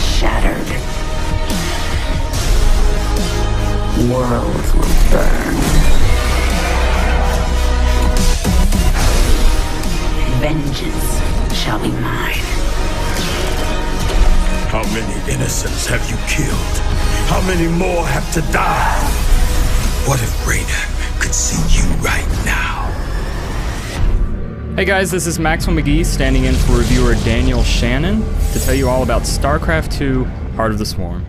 shattered. Worlds will burn. Vengeance shall be mine. How many innocents have you killed? How many more have to die? What if Raina could see you right now? Hey guys, this is Maxwell McGee standing in for reviewer Daniel Shannon to tell you all about Starcraft 2: Heart of the Swarm.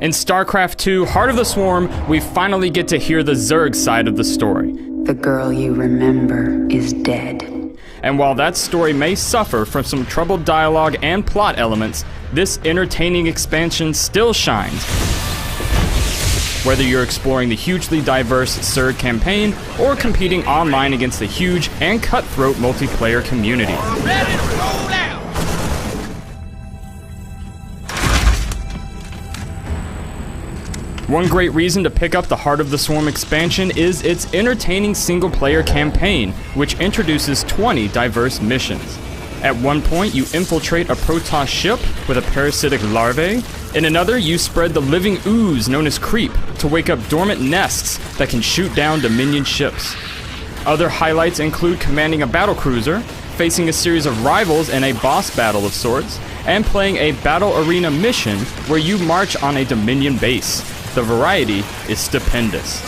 In Starcraft 2: Heart of the Swarm, we finally get to hear the Zerg side of the story. The girl you remember is dead. And while that story may suffer from some troubled dialogue and plot elements, this entertaining expansion still shines. Whether you're exploring the hugely diverse Zerg campaign or competing online against the huge and cutthroat multiplayer community. Ready to roll out! One great reason to pick up the Heart of the Swarm expansion is its entertaining single-player campaign, which introduces 20 diverse missions. At one point, you infiltrate a Protoss ship with a parasitic larvae. In another, you spread the living ooze known as Creep to wake up dormant nests that can shoot down Dominion ships. Other highlights include commanding a battlecruiser, facing a series of rivals in a boss battle of sorts, and playing a battle arena mission where you march on a Dominion base. The variety is stupendous.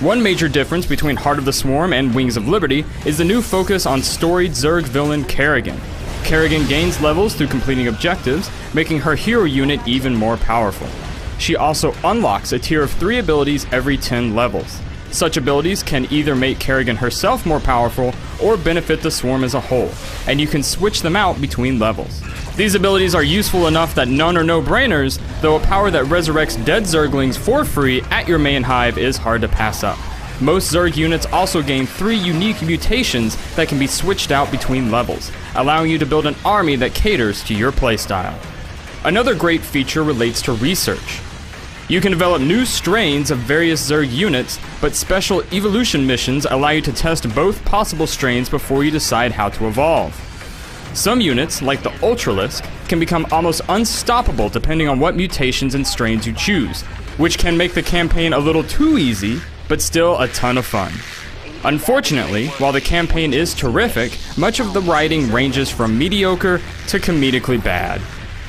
One major difference between Heart of the Swarm and Wings of Liberty is the new focus on storied Zerg villain Kerrigan. Kerrigan gains levels through completing objectives, making her hero unit even more powerful. She also unlocks a tier of 3 abilities every 10 levels. Such abilities can either make Kerrigan herself more powerful or benefit the Swarm as a whole, and you can switch them out between levels. These abilities are useful enough that none are no-brainers, though a power that resurrects dead Zerglings for free at your main hive is hard to pass up. Most Zerg units also gain 3 unique mutations that can be switched out between levels, allowing you to build an army that caters to your playstyle. Another great feature relates to research. You can develop new strains of various Zerg units, but special evolution missions allow you to test both possible strains before you decide how to evolve. Some units, like the Ultralisk, can become almost unstoppable depending on what mutations and strains you choose, which can make the campaign a little too easy, but still a ton of fun. Unfortunately, while the campaign is terrific, much of the writing ranges from mediocre to comedically bad.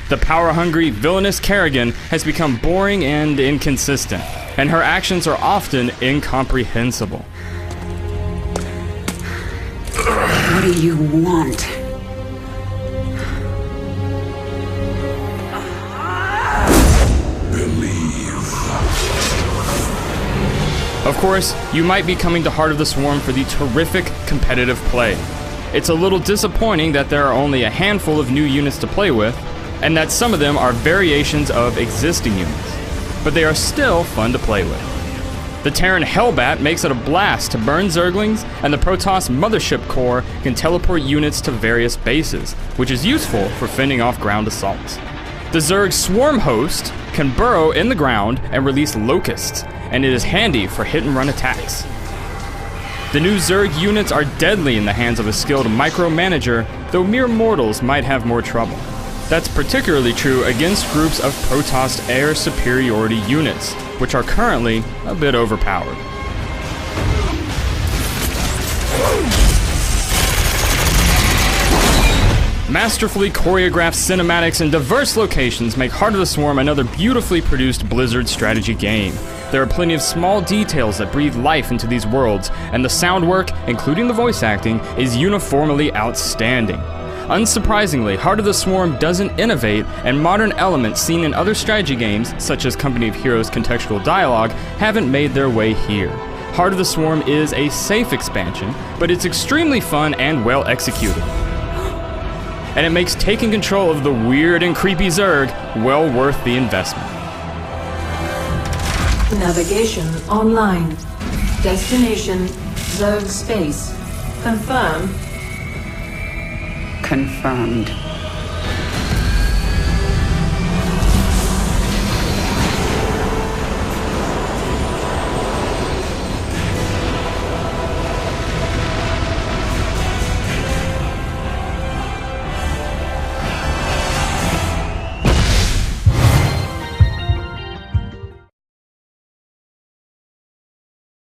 The power-hungry, villainous Kerrigan has become boring and inconsistent, and her actions are often incomprehensible. What do you want? Of course, you might be coming to Heart of the Swarm for the terrific competitive play. It's a little disappointing that there are only a handful of new units to play with, and that some of them are variations of existing units, but they are still fun to play with. The Terran Hellbat makes it a blast to burn Zerglings, and the Protoss Mothership Core can teleport units to various bases, which is useful for fending off ground assaults. The Zerg Swarm Host can burrow in the ground and release locusts, and it is handy for hit-and-run attacks. The new Zerg units are deadly in the hands of a skilled micromanager, though mere mortals might have more trouble. That's particularly true against groups of Protoss air superiority units, which are currently a bit overpowered. Masterfully choreographed cinematics and diverse locations make Heart of the Swarm another beautifully produced Blizzard strategy game. There are plenty of small details that breathe life into these worlds, and the sound work, including the voice acting, is uniformly outstanding. Unsurprisingly, Heart of the Swarm doesn't innovate, and modern elements seen in other strategy games, such as Company of Heroes contextual dialogue, haven't made their way here. Heart of the Swarm is a safe expansion, but it's extremely fun and well executed. And it makes taking control of the weird and creepy Zerg well worth the investment. Navigation online. Destination Zerg space. Confirm. Confirmed.